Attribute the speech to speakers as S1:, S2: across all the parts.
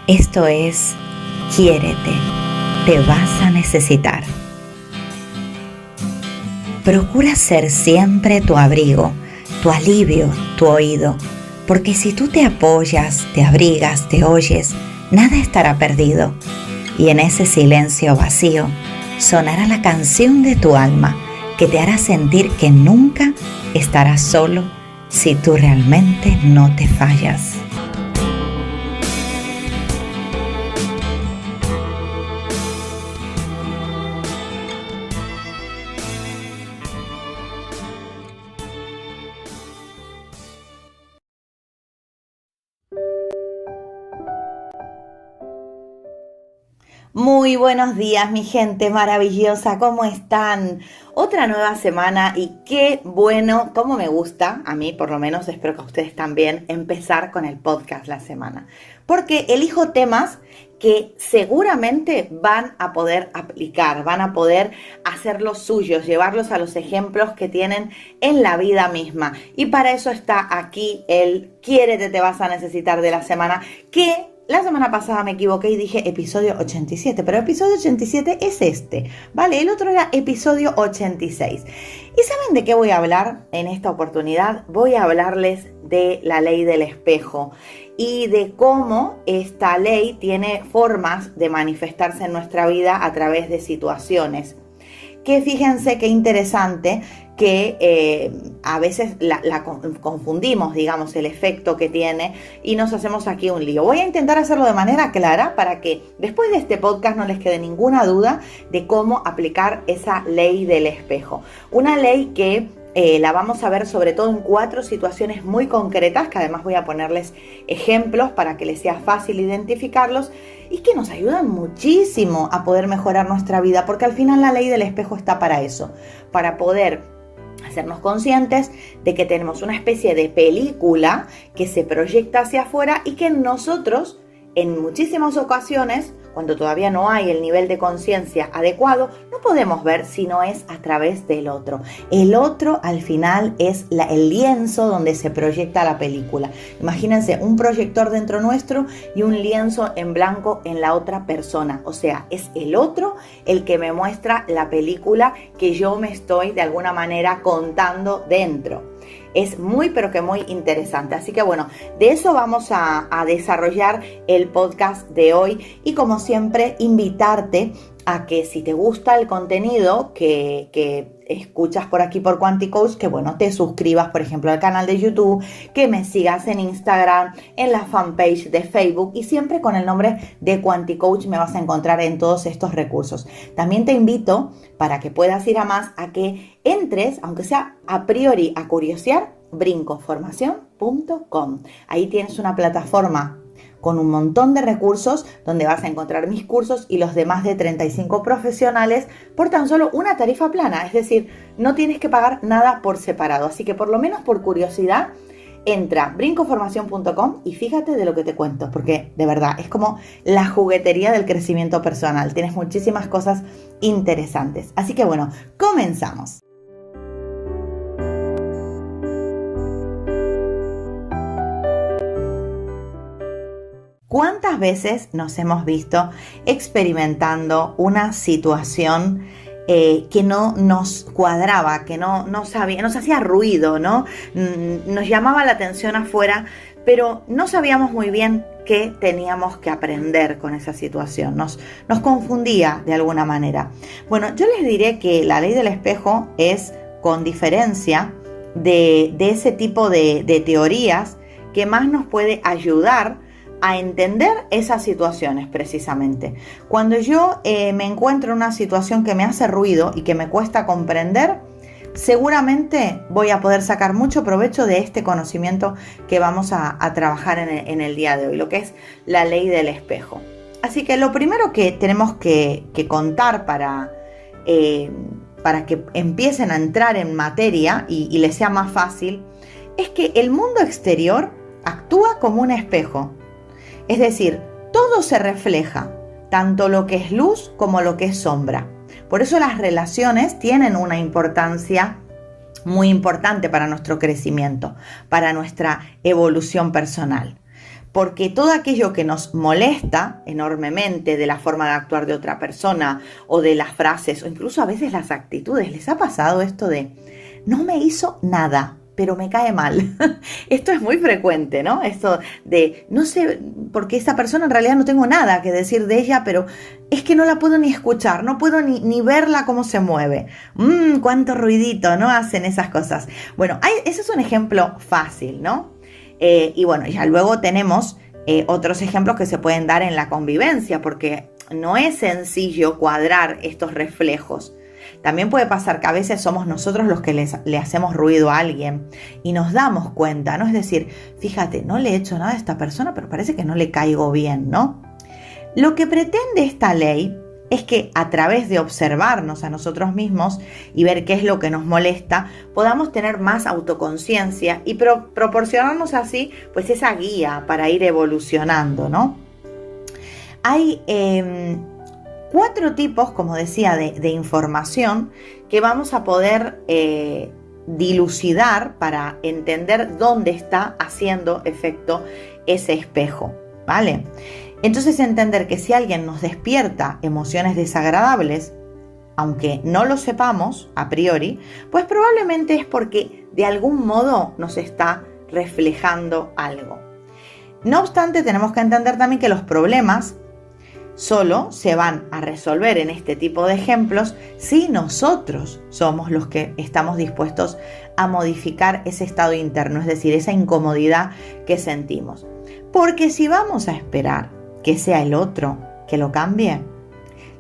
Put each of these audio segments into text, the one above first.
S1: Esto es Quiérete, te vas a necesitar. Procura ser siempre tu abrigo, tu alivio, tu oído, porque si tú te apoyas, te abrigas, te oyes, nada estará perdido. Y en ese silencio vacío sonará la canción de tu alma que te hará sentir que nunca estarás solo si tú realmente no te fallas. Muy buenos días, mi gente maravillosa, ¿cómo están? Otra nueva semana y qué bueno, cómo me gusta, a mí por lo menos, espero que a ustedes también, empezar con el podcast la semana. Porque elijo temas que seguramente van a poder aplicar, van a poder hacerlos suyos, llevarlos a los ejemplos que tienen en la vida misma. Y para eso está aquí el Quiérete, te vas a necesitar de la semana, que la semana pasada me equivoqué y dije episodio 87, pero episodio 87 es este, ¿vale? El otro era episodio 86. ¿Y saben de qué voy a hablar en esta oportunidad? Voy a hablarles de la ley del espejo y de cómo esta ley tiene formas de manifestarse en nuestra vida a través de situaciones. Que fíjense qué interesante que a veces la confundimos, digamos, el efecto que tiene y nos hacemos aquí un lío. Voy a intentar hacerlo de manera clara para que después de este podcast no les quede ninguna duda de cómo aplicar esa ley del espejo. Una ley que la vamos a ver sobre todo en 4 situaciones muy concretas, que además voy a ponerles ejemplos para que les sea fácil identificarlos y que nos ayudan muchísimo a poder mejorar nuestra vida, porque al final la ley del espejo está para eso, para poder hacernos conscientes de que tenemos una especie de película que se proyecta hacia afuera y que nosotros, en muchísimas ocasiones, cuando todavía no hay el nivel de conciencia adecuado, no podemos ver si no es a través del otro. El otro al final es el lienzo donde se proyecta la película. Imagínense un proyector dentro nuestro y un lienzo en blanco en la otra persona. O sea, es el otro el que me muestra la película que yo me estoy de alguna manera contando dentro. Es muy, pero que muy interesante. Así que bueno, de eso vamos a desarrollar el podcast de hoy. Y como siempre, invitarte a que si te gusta el contenido que escuchas por aquí por Quanticoach, que bueno, te suscribas por ejemplo al canal de YouTube, que me sigas en Instagram, en la fanpage de Facebook y siempre con el nombre de Quanticoach me vas a encontrar en todos estos recursos. También te invito, para que puedas ir a más, a que entres, aunque sea a priori a curiosear, brincoformación.com. Ahí tienes una plataforma con un montón de recursos donde vas a encontrar mis cursos y los de más de 35 profesionales por tan solo una tarifa plana. Es decir, no tienes que pagar nada por separado. Así que por lo menos por curiosidad, entra a brincoformación.com y fíjate de lo que te cuento, porque de verdad es como la juguetería del crecimiento personal. Tienes muchísimas cosas interesantes. Así que bueno, comenzamos. ¿Cuántas veces nos hemos visto experimentando una situación que no nos cuadraba, que no sabía, nos hacía ruido, ¿no? Nos llamaba la atención afuera, pero no sabíamos muy bien qué teníamos que aprender con esa situación. Nos confundía de alguna manera. Bueno, yo les diré que la ley del espejo es, con diferencia de ese tipo de teorías, que más nos puede ayudar a entender esas situaciones precisamente. Cuando yo me encuentro en una situación que me hace ruido y que me cuesta comprender, seguramente voy a poder sacar mucho provecho de este conocimiento que vamos a trabajar en el día de hoy, lo que es la ley del espejo. Así que lo primero que tenemos que contar para que empiecen a entrar en materia y les sea más fácil, es que el mundo exterior actúa como un espejo. Es decir, todo se refleja, tanto lo que es luz como lo que es sombra. Por eso las relaciones tienen una importancia muy importante para nuestro crecimiento, para nuestra evolución personal. porque todo aquello que nos molesta enormemente de la forma de actuar de otra persona o de las frases o incluso a veces las actitudes, ¿les ha pasado esto de no me hizo nada, pero me cae mal? Esto es muy frecuente, ¿no? Esto de no sé, porque esa persona en realidad no tengo nada que decir de ella, pero es que no la puedo ni escuchar, no puedo ni verla cómo se mueve. Cuánto ruidito, ¿no? Hacen esas cosas. Bueno, ese es un ejemplo fácil, ¿no? Y bueno, ya luego tenemos otros ejemplos que se pueden dar en la convivencia, porque no es sencillo cuadrar estos reflejos. También puede pasar que a veces somos nosotros los que le hacemos ruido a alguien y nos damos cuenta, ¿no? Es decir, fíjate, no le he hecho nada a esta persona, pero parece que no le caigo bien, ¿no? Lo que pretende esta ley es que a través de observarnos a nosotros mismos y ver qué es lo que nos molesta, podamos tener más autoconciencia y proporcionarnos así pues esa guía para ir evolucionando, ¿no? Hay 4 tipos, como decía, de información que vamos a poder dilucidar para entender dónde está haciendo efecto ese espejo, ¿vale? Entonces entender que si alguien nos despierta emociones desagradables, aunque no lo sepamos a priori, pues probablemente es porque de algún modo nos está reflejando algo. No obstante, tenemos que entender también que los problemas solo se van a resolver en este tipo de ejemplos si nosotros somos los que estamos dispuestos a modificar ese estado interno, es decir, esa incomodidad que sentimos. Porque si vamos a esperar que sea el otro que lo cambie,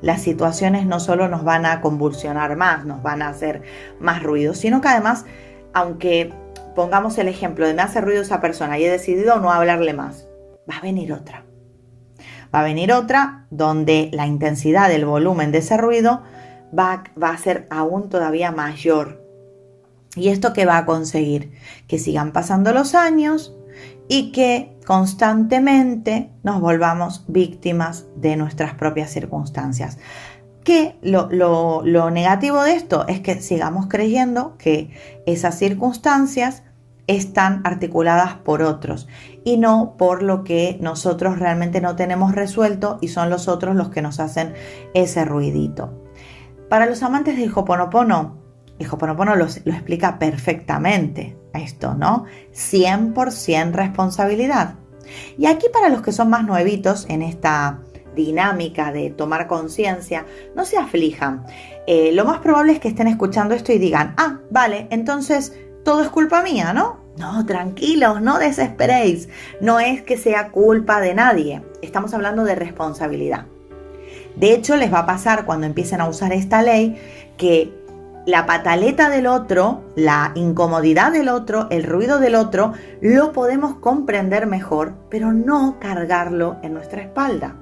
S1: las situaciones no solo nos van a convulsionar más, nos van a hacer más ruido, sino que además, aunque pongamos el ejemplo de me hace ruido esa persona y he decidido no hablarle más, va a venir otra. Va a venir otra donde la intensidad del volumen de ese ruido va a ser aún todavía mayor. ¿Y esto qué va a conseguir? Que sigan pasando los años y que constantemente nos volvamos víctimas de nuestras propias circunstancias. Que lo negativo de esto es que sigamos creyendo que esas circunstancias están articuladas por otros y no por lo que nosotros realmente no tenemos resuelto y son los otros los que nos hacen ese ruidito. Para los amantes del Ho'oponopono, el Ho'oponopono lo explica perfectamente esto, ¿no? 100% responsabilidad. Y aquí para los que son más nuevitos en esta dinámica de tomar conciencia, no se aflijan. Lo más probable es que estén escuchando esto y digan, vale, entonces todo es culpa mía, ¿no? No, tranquilos, no desesperéis. No es que sea culpa de nadie. Estamos hablando de responsabilidad. De hecho, les va a pasar cuando empiecen a usar esta ley que la pataleta del otro, la incomodidad del otro, el ruido del otro, lo podemos comprender mejor, pero no cargarlo en nuestra espalda.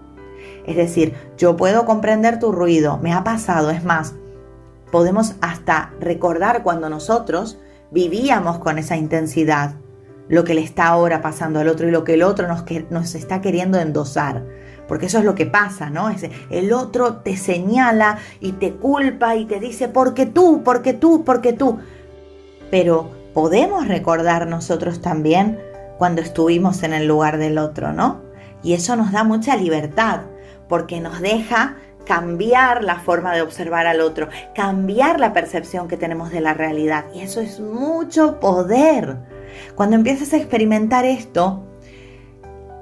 S1: Es decir, yo puedo comprender tu ruido, me ha pasado, es más, podemos hasta recordar cuando nosotros vivíamos con esa intensidad, lo que le está ahora pasando al otro y lo que el otro nos está queriendo endosar. Porque eso es lo que pasa, ¿no? El otro te señala y te culpa y te dice, porque tú. Pero podemos recordar nosotros también cuando estuvimos en el lugar del otro, ¿no? Y eso nos da mucha libertad, porque nos deja cambiar la forma de observar al otro, cambiar la percepción que tenemos de la realidad. Y eso es mucho poder. Cuando empiezas a experimentar esto,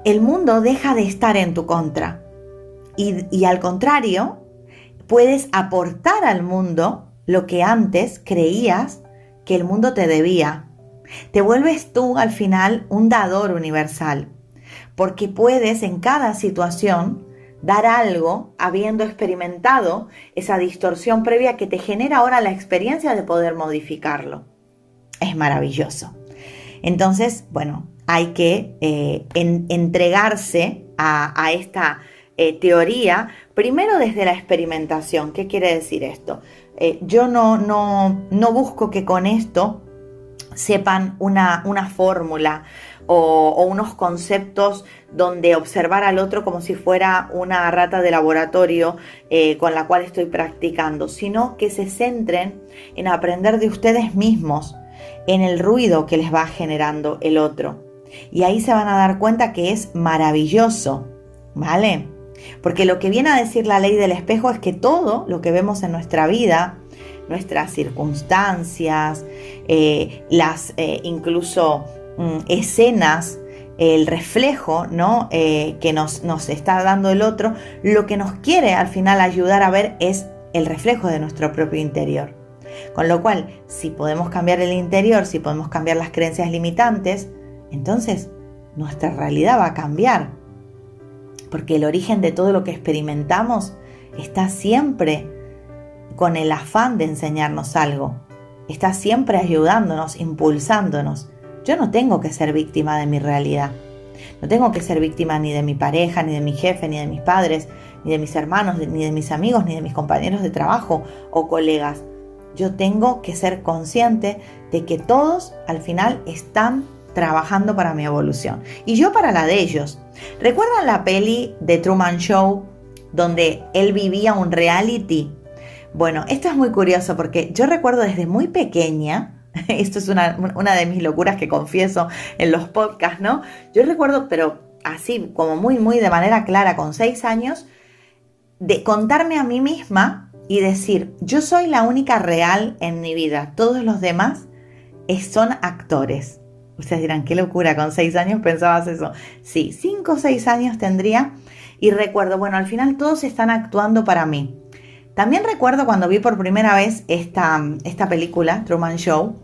S1: el mundo deja de estar en tu contra. Y al contrario, puedes aportar al mundo lo que antes creías que el mundo te debía. Te vuelves tú al final un dador universal, porque puedes en cada situación dar algo habiendo experimentado esa distorsión previa que te genera ahora la experiencia de poder modificarlo. Es maravilloso. Entonces, bueno, hay que entregarse a esta teoría, primero desde la experimentación. ¿Qué quiere decir esto? Yo no busco que con esto sepan una fórmula o unos conceptos donde observar al otro como si fuera una rata de laboratorio con la cual estoy practicando, sino que se centren en aprender de ustedes mismos, en el ruido que les va generando el otro. Y ahí se van a dar cuenta que es maravilloso, ¿vale? Porque lo que viene a decir la ley del espejo es que todo lo que vemos en nuestra vida, nuestras circunstancias, incluso escenas, el reflejo, ¿no? Que nos está dando el otro, lo que nos quiere al final ayudar a ver es el reflejo de nuestro propio interior. Con lo cual, si podemos cambiar el interior, si podemos cambiar las creencias limitantes, entonces nuestra realidad va a cambiar. Porque el origen de todo lo que experimentamos está siempre con el afán de enseñarnos algo. Está siempre ayudándonos, impulsándonos. Yo no tengo que ser víctima de mi realidad. No tengo que ser víctima ni de mi pareja, ni de mi jefe, ni de mis padres, ni de mis hermanos, ni de mis amigos, ni de mis compañeros de trabajo o colegas. Yo tengo que ser consciente de que todos al final están trabajando para mi evolución y yo para la de ellos. ¿Recuerdan la peli de Truman Show donde él vivía un reality? Bueno, esto es muy curioso porque yo recuerdo desde muy pequeña, esto es una de mis locuras que confieso en los podcasts, ¿no? Yo recuerdo, pero así como muy de manera clara, con 6 años, de contarme a mí misma y decir, yo soy la única real en mi vida, todos los demás son actores. Ustedes dirán, qué locura, con 6 años pensabas eso. Sí, 5 o 6 años tendría y recuerdo, bueno, al final todos están actuando para mí. También recuerdo cuando vi por primera vez esta película, Truman Show,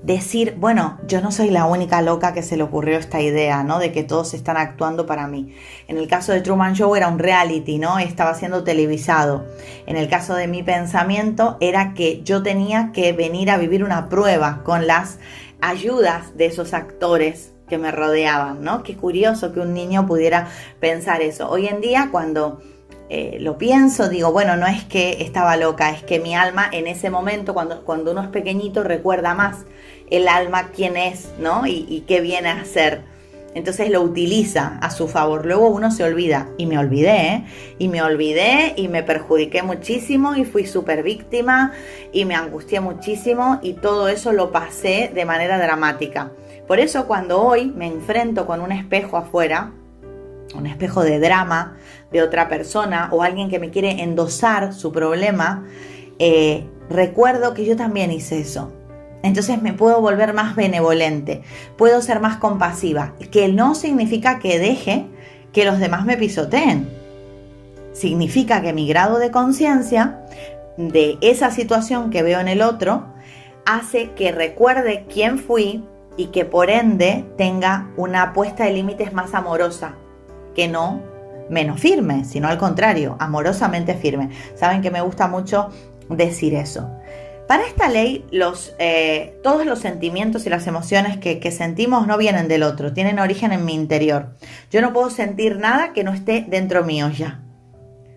S1: decir, bueno, yo no soy la única loca que se le ocurrió esta idea, ¿no? De que todos están actuando para mí. En el caso de Truman Show era un reality, ¿no? Estaba siendo televisado. En el caso de mi pensamiento era que yo tenía que venir a vivir una prueba con las ayudas de esos actores que me rodeaban, ¿no? Qué curioso que un niño pudiera pensar eso. Hoy en día, cuando lo pienso, digo, bueno, no es que estaba loca, es que mi alma en ese momento, cuando uno es pequeñito, recuerda más el alma quién es, ¿no? Y qué viene a hacer. Entonces lo utiliza a su favor. Luego uno se olvida. Y me olvidé, ¿eh? Y me olvidé y me perjudiqué muchísimo y fui súper víctima y me angustié muchísimo y todo eso lo pasé de manera dramática. Por eso cuando hoy me enfrento con un espejo afuera, un espejo de drama de otra persona o alguien que me quiere endosar su problema, recuerdo que yo también hice eso. Entonces me puedo volver más benevolente, puedo ser más compasiva, que no significa que deje que los demás me pisoteen. Significa que mi grado de conciencia de esa situación que veo en el otro hace que recuerde quién fui y que por ende tenga una puesta de límites más amorosa, que no menos firme, sino al contrario, amorosamente firme. Saben que me gusta mucho decir eso. Para esta ley, todos los sentimientos y las emociones que sentimos no vienen del otro, tienen origen en mi interior. Yo no puedo sentir nada que no esté dentro mío ya.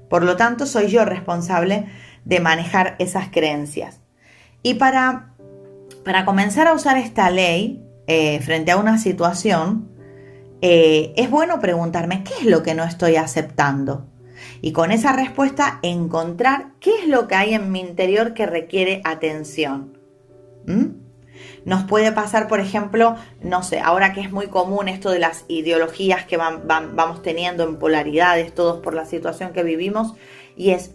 S1: Por lo tanto, soy yo responsable de manejar esas creencias. Y para comenzar a usar esta ley frente a una situación, es bueno preguntarme qué es lo que no estoy aceptando. Y con esa respuesta encontrar qué es lo que hay en mi interior que requiere atención. Nos puede pasar, por ejemplo, no sé, ahora que es muy común esto de las ideologías que vamos teniendo en polaridades, todos por la situación que vivimos, y es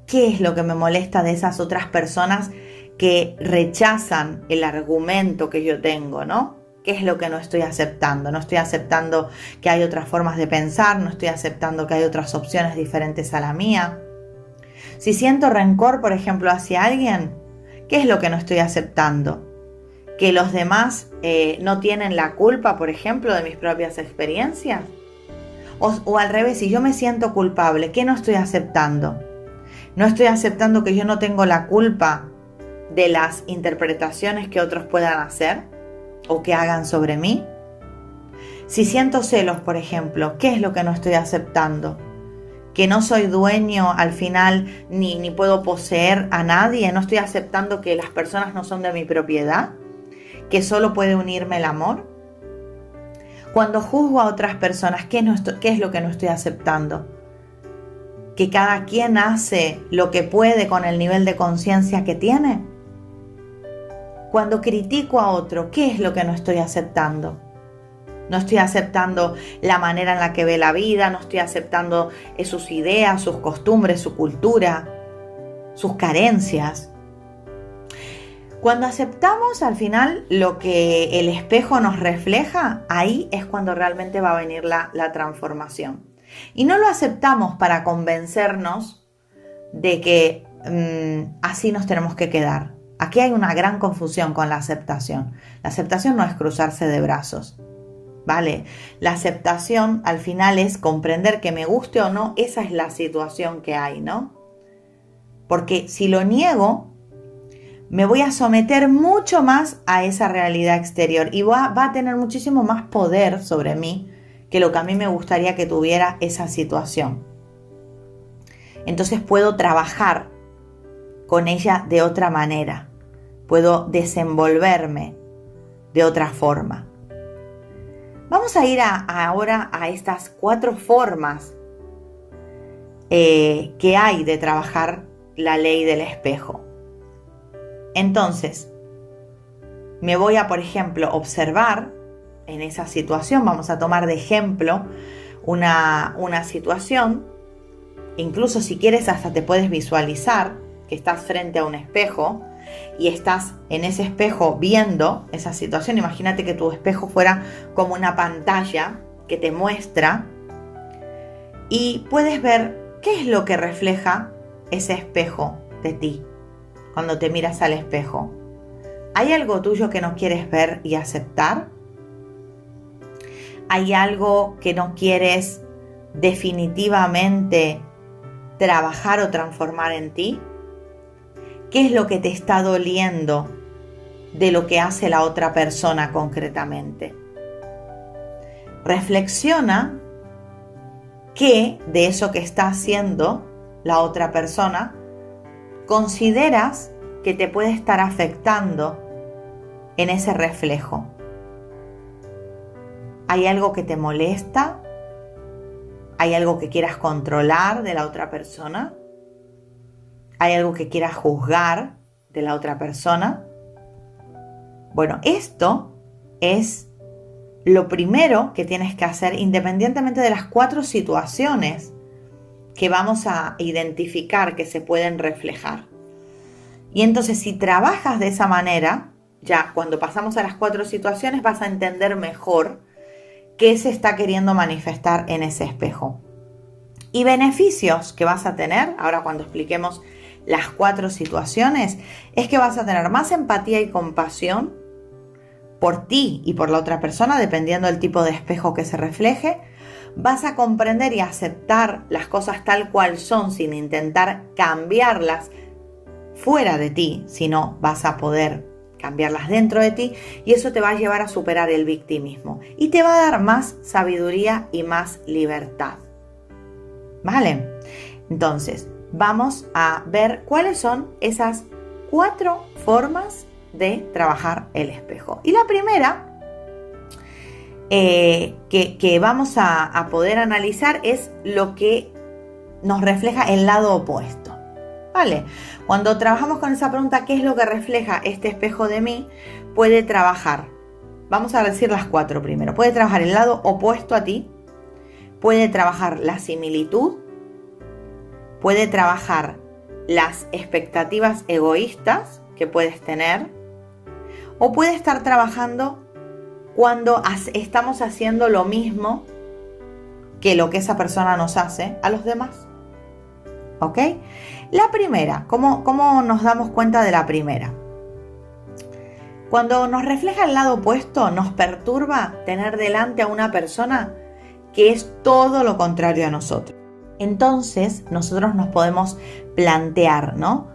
S1: qué es lo que me molesta de esas otras personas que rechazan el argumento que yo tengo, ¿no? ¿Qué es lo que no estoy aceptando? No estoy aceptando que hay otras formas de pensar, no estoy aceptando que hay otras opciones diferentes a la mía. Si siento rencor, por ejemplo, hacia alguien, ¿qué es lo que no estoy aceptando? ¿Que los demás no tienen la culpa, por ejemplo, de mis propias experiencias? O al revés, si yo me siento culpable, ¿qué no estoy aceptando? ¿No estoy aceptando que yo no tengo la culpa de las interpretaciones que otros puedan hacer o que hagan sobre mí? Si siento celos, por ejemplo, ¿qué es lo que no estoy aceptando? ¿Que no soy dueño al final ni puedo poseer a nadie? ¿No estoy aceptando que las personas no son de mi propiedad? ¿Que solo puede unirme el amor? Cuando juzgo a otras personas, ¿qué es lo que no estoy aceptando? ¿Que cada quien hace lo que puede con el nivel de conciencia que tiene? Cuando critico a otro, ¿qué es lo que no estoy aceptando? no estoy aceptando la manera en la que ve la vida, no estoy aceptando sus ideas, sus costumbres, su cultura, sus carencias. Cuando aceptamos al final lo que el espejo nos refleja, ahí es cuando realmente va a venir la transformación. Y no lo aceptamos para convencernos de que así nos tenemos que quedar. Aquí hay una gran confusión con la aceptación. La aceptación no es cruzarse de brazos, ¿vale? La aceptación al final es comprender que me guste o no, esa es la situación que hay, ¿no? Porque si lo niego, me voy a someter mucho más a esa realidad exterior y va a tener muchísimo más poder sobre mí que lo que a mí me gustaría que tuviera esa situación. Entonces puedo trabajar con ella de otra manera. Puedo desenvolverme de otra forma. Vamos a ir ahora a estas 4 formas que hay de trabajar la ley del espejo. Entonces, me voy a, por ejemplo, observar en esa situación. Vamos a tomar de ejemplo una situación. Incluso si quieres hasta te puedes visualizar que estás frente a un espejo y estás en ese espejo viendo esa situación. Imagínate que tu espejo fuera como una pantalla que te muestra y puedes ver qué es lo que refleja ese espejo de ti cuando te miras al espejo. ¿Hay algo tuyo que no quieres ver y aceptar? ¿Hay algo que no quieres definitivamente trabajar o transformar en ti? ¿Qué es lo que te está doliendo de lo que hace la otra persona concretamente? Reflexiona qué de eso que está haciendo la otra persona consideras que te puede estar afectando en ese reflejo. ¿Hay algo que te molesta? ¿Hay algo que quieras controlar de la otra persona? ¿Hay algo que quieras juzgar de la otra persona? Bueno, esto es lo primero que tienes que hacer independientemente de las 4 situaciones que vamos a identificar que se pueden reflejar. Y entonces si trabajas de esa manera, ya cuando pasamos a las 4 situaciones vas a entender mejor qué se está queriendo manifestar en ese espejo. Y beneficios que vas a tener, ahora cuando expliquemos las 4 situaciones, es que vas a tener más empatía y compasión por ti y por la otra persona, dependiendo del tipo de espejo que se refleje. Vas a comprender y aceptar las cosas tal cual son sin intentar cambiarlas fuera de ti, sino vas a poder cambiarlas dentro de ti y eso te va a llevar a superar el victimismo y te va a dar más sabiduría y más libertad. ¿Vale? Entonces, vamos a ver cuáles son esas 4 formas de trabajar el espejo. Y la primera que vamos a poder analizar es lo que nos refleja el lado opuesto. ¿Vale? Cuando trabajamos con esa pregunta, ¿qué es lo que refleja este espejo de mí? Puede trabajar, vamos a decir las 4 primero, puede trabajar el lado opuesto a ti, puede trabajar la similitud, puede trabajar las expectativas egoístas que puedes tener, o puede estar trabajando cuando estamos haciendo lo mismo que lo que esa persona nos hace a los demás. ¿Ok? La primera, ¿cómo nos damos cuenta de la primera? Cuando nos refleja el lado opuesto, nos perturba tener delante a una persona que es todo lo contrario a nosotros. Entonces, nosotros nos podemos plantear, ¿no?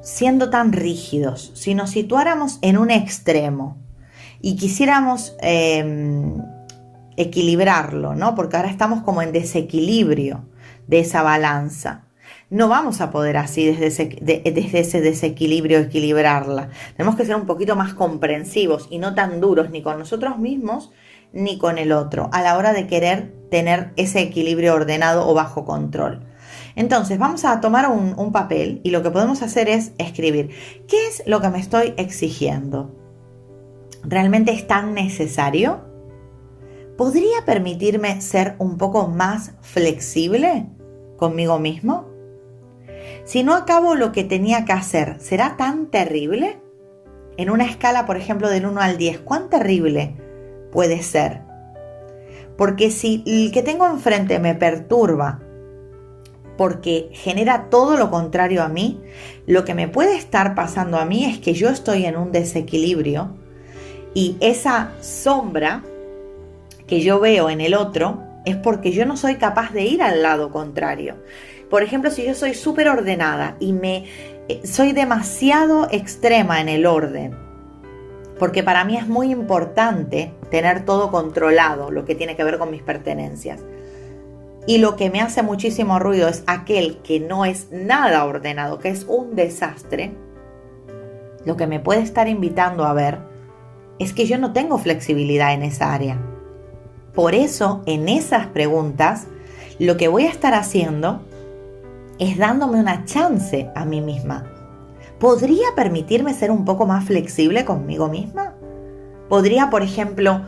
S1: Siendo tan rígidos, si nos situáramos en un extremo y quisiéramos equilibrarlo, ¿no? Porque ahora estamos como en desequilibrio de esa balanza. No vamos a poder así desde ese desequilibrio equilibrarla. Tenemos que ser un poquito más comprensivos y no tan duros ni con nosotros mismos ni con el otro a la hora de querer tener ese equilibrio ordenado o bajo control. Entonces vamos a tomar un papel y lo que podemos hacer es escribir ¿qué es lo que me estoy exigiendo? ¿Realmente es tan necesario? ¿podría permitirme ser un poco más flexible conmigo mismo? Si no acabo lo que tenía que hacer, ¿será tan terrible? En una escala, por ejemplo, del 1 al 10, ¿cuán terrible puede ser? Porque si el que tengo enfrente me perturba porque genera todo lo contrario a mí, lo que me puede estar pasando a mí es que yo estoy en un desequilibrio y esa sombra que yo veo en el otro es porque yo no soy capaz de ir al lado contrario. Por ejemplo, si yo soy súper ordenada y soy demasiado extrema en el orden, porque para mí es muy importante tener todo controlado, lo que tiene que ver con mis pertenencias. Y lo que me hace muchísimo ruido es aquel que no es nada ordenado, que es un desastre. Lo que me puede estar invitando a ver es que yo no tengo flexibilidad en esa área. Por eso, en esas preguntas, lo que voy a estar haciendo es dándome una chance a mí misma. ¿Podría permitirme ser un poco más flexible conmigo misma? ¿Podría, por ejemplo,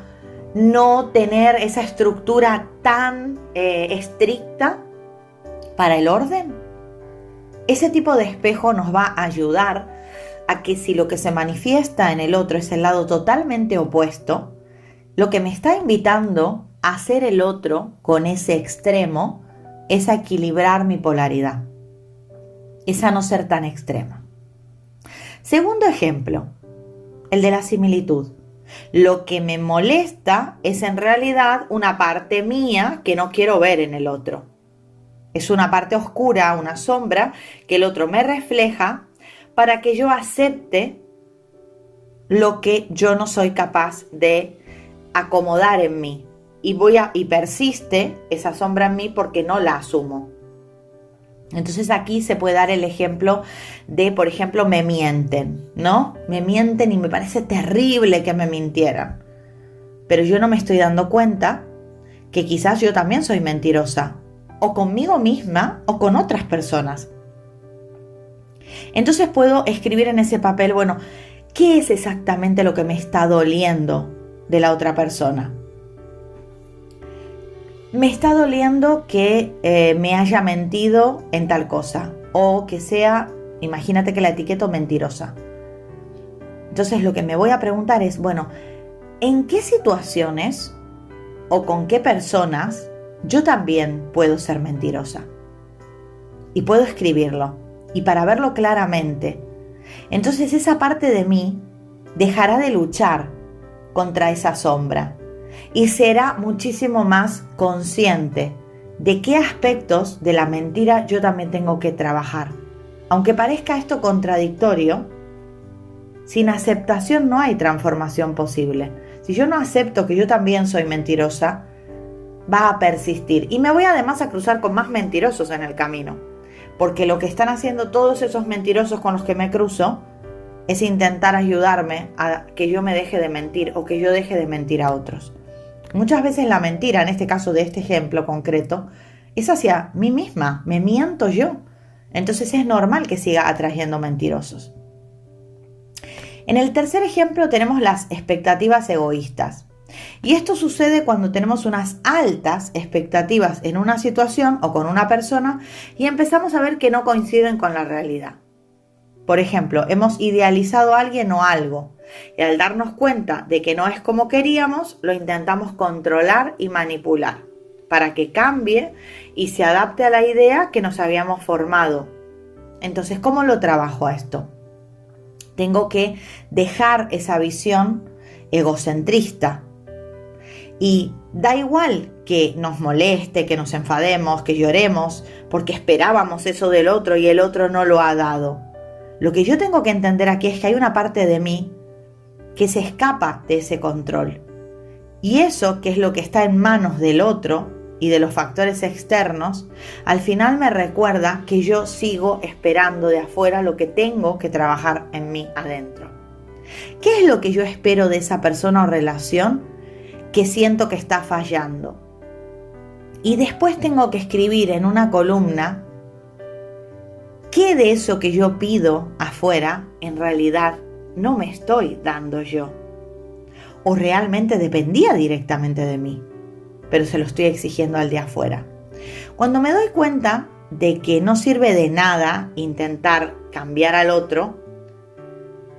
S1: no tener esa estructura tan estricta para el orden? Ese tipo de espejo nos va a ayudar a que si lo que se manifiesta en el otro es el lado totalmente opuesto, lo que me está invitando a hacer el otro con ese extremo es a equilibrar mi polaridad, es a no ser tan extrema. Segundo ejemplo, el de la similitud. Lo que me molesta es en realidad una parte mía que no quiero ver en el otro. Es una parte oscura, una sombra que el otro me refleja para que yo acepte lo que yo no soy capaz de acomodar en mí. Y persiste esa sombra en mí porque no la asumo. Entonces aquí se puede dar el ejemplo de, por ejemplo, me mienten, ¿no? Me mienten y me parece terrible que me mintieran. Pero yo no me estoy dando cuenta que quizás yo también soy mentirosa, o conmigo misma o con otras personas. Entonces puedo escribir en ese papel, bueno, ¿qué es exactamente lo que me está doliendo de la otra persona? Me está doliendo que me haya mentido en tal cosa, o que sea, imagínate que la etiqueto mentirosa. Entonces lo que me voy a preguntar es, bueno, ¿en qué situaciones o con qué personas yo también puedo ser mentirosa? Y puedo escribirlo, y para verlo claramente. Entonces esa parte de mí dejará de luchar contra esa sombra y será muchísimo más consciente de qué aspectos de la mentira yo también tengo que trabajar. Aunque parezca esto contradictorio, sin aceptación no hay transformación posible. Si yo no acepto que yo también soy mentirosa, va a persistir. Y me voy además a cruzar con más mentirosos en el camino. Porque lo que están haciendo todos esos mentirosos con los que me cruzo es intentar ayudarme a que yo me deje de mentir o que yo deje de mentir a otros. Muchas veces la mentira, en este caso de este ejemplo concreto, es hacia mí misma, me miento yo. Entonces es normal que siga atrayendo mentirosos. En el tercer ejemplo tenemos las expectativas egoístas. Y esto sucede cuando tenemos unas altas expectativas en una situación o con una persona y empezamos a ver que no coinciden con la realidad. Por ejemplo, hemos idealizado a alguien o algo y al darnos cuenta de que no es como queríamos, lo intentamos controlar y manipular para que cambie y se adapte a la idea que nos habíamos formado. Entonces, ¿cómo lo trabajo a esto? Tengo que dejar esa visión egocentrista. Y da igual que nos moleste, que nos enfademos, que lloremos, porque esperábamos eso del otro y el otro no lo ha dado. Lo que yo tengo que entender aquí es que hay una parte de mí que se escapa de ese control. Y eso, que es lo que está en manos del otro y de los factores externos, al final me recuerda que yo sigo esperando de afuera lo que tengo que trabajar en mí adentro. ¿Qué es lo que yo espero de esa persona o relación que siento que está fallando? Y después tengo que escribir en una columna qué de eso que yo pido afuera en realidad no me estoy dando yo, o realmente dependía directamente de mí. pero se lo estoy exigiendo al de afuera. Cuando me doy cuenta de que no sirve de nada intentar cambiar al otro,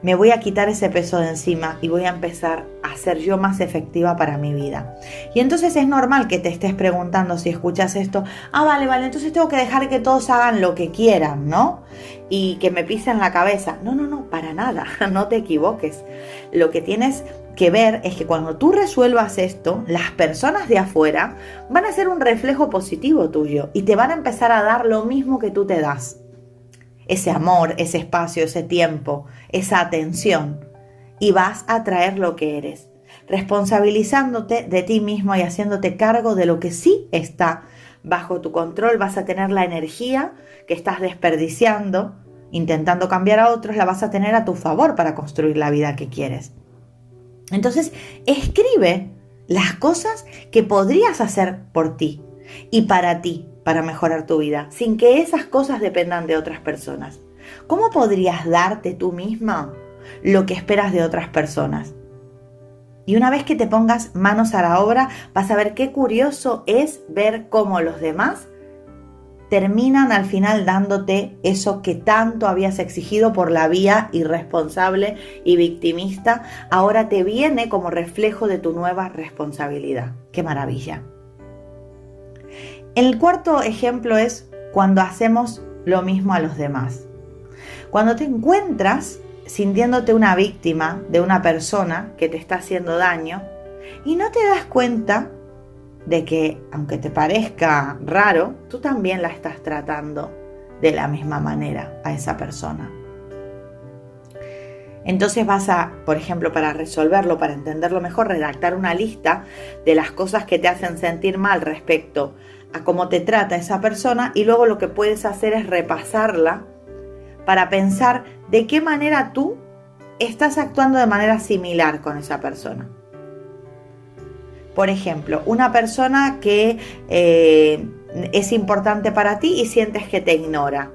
S1: me voy a quitar ese peso de encima y voy a empezar a ser yo más efectiva para mi vida. Y entonces es normal que te estés preguntando si escuchas esto, vale, entonces tengo que dejar que todos hagan lo que quieran, ¿no? Y que me pisen la cabeza. No, para nada, no te equivoques. Lo que tienes que ver es que cuando tú resuelvas esto, las personas de afuera van a ser un reflejo positivo tuyo y te van a empezar a dar lo mismo que tú te das. Ese amor, ese espacio, ese tiempo, esa atención, y vas a traer lo que eres, responsabilizándote de ti mismo y haciéndote cargo de lo que sí está bajo tu control. Vas a tener la energía que estás desperdiciando, intentando cambiar a otros, la vas a tener a tu favor para construir la vida que quieres. Entonces, escribe las cosas que podrías hacer por ti y para ti, para mejorar tu vida, sin que esas cosas dependan de otras personas. ¿Cómo podrías darte tú misma lo que esperas de otras personas? Y una vez que te pongas manos a la obra, vas a ver qué curioso es ver cómo los demás terminan al final dándote eso que tanto habías exigido por la vía irresponsable y victimista. Ahora te viene como reflejo de tu nueva responsabilidad. ¡Qué maravilla! El cuarto ejemplo es cuando hacemos lo mismo a los demás. Cuando te encuentras sintiéndote una víctima de una persona que te está haciendo daño y no te das cuenta de que, aunque te parezca raro, tú también la estás tratando de la misma manera a esa persona. Entonces vas a, por ejemplo, para resolverlo, para entenderlo mejor, redactar una lista de las cosas que te hacen sentir mal respecto a cómo te trata esa persona, y luego lo que puedes hacer es repasarla para pensar de qué manera tú estás actuando de manera similar con esa persona. Por ejemplo, una persona que es importante para ti y sientes que te ignora.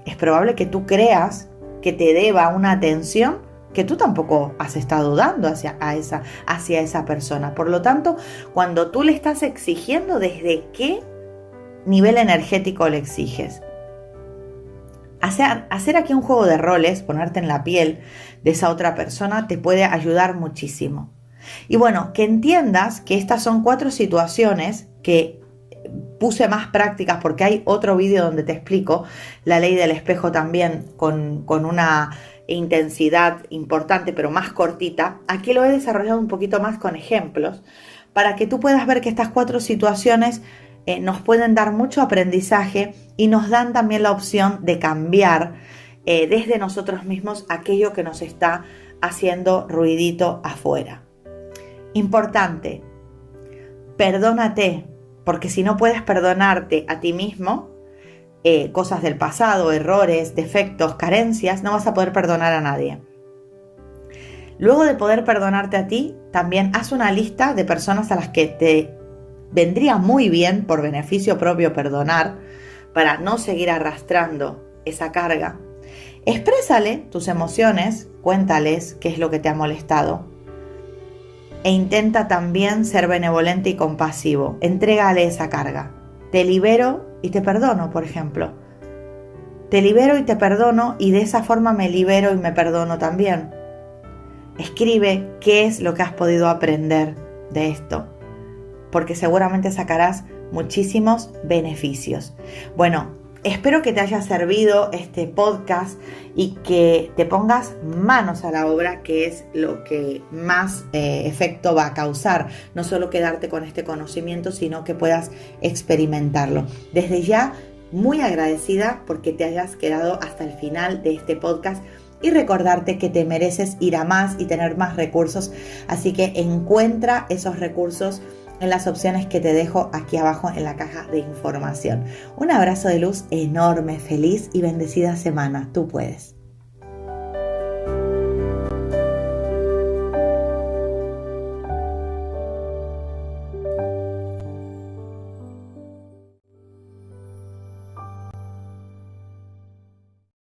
S1: Es probable que tú creas que te deba una atención que tú tampoco has estado dando hacia esa persona. Por lo tanto, cuando tú le estás exigiendo, ¿desde qué nivel energético le exiges? Hacer aquí un juego de roles, ponerte en la piel de esa otra persona, te puede ayudar muchísimo. Y bueno, que entiendas que estas son 4 situaciones que puse más prácticas, porque hay otro vídeo donde te explico la ley del espejo también con una intensidad importante, pero más cortita. Aquí lo he desarrollado un poquito más con ejemplos para que tú puedas ver que estas 4 situaciones nos pueden dar mucho aprendizaje y nos dan también la opción de cambiar desde nosotros mismos aquello que nos está haciendo ruidito afuera. Importante, perdónate, porque si no puedes perdonarte a ti mismo, cosas del pasado, errores, defectos, carencias, no vas a poder perdonar a nadie. Luego de poder perdonarte a ti, también haz una lista de personas a las que te vendría muy bien, por beneficio propio, perdonar, para no seguir arrastrando esa carga. Exprésale tus emociones, cuéntales qué es lo que te ha molestado. E intenta también ser benevolente y compasivo. Entrégale esa carga. Te libero y te perdono, por ejemplo. Te libero y te perdono, y de esa forma me libero y me perdono también. Escribe qué es lo que has podido aprender de esto, porque seguramente sacarás muchísimos beneficios. Bueno, espero que te haya servido este podcast y que te pongas manos a la obra, que es lo que más efecto va a causar. No solo quedarte con este conocimiento, sino que puedas experimentarlo. Desde ya, muy agradecida porque te hayas quedado hasta el final de este podcast, y recordarte que te mereces ir a más y tener más recursos. Así que encuentra esos recursos en las opciones que te dejo aquí abajo en la caja de información. Un abrazo de luz enorme, feliz y bendecida semana. Tú puedes.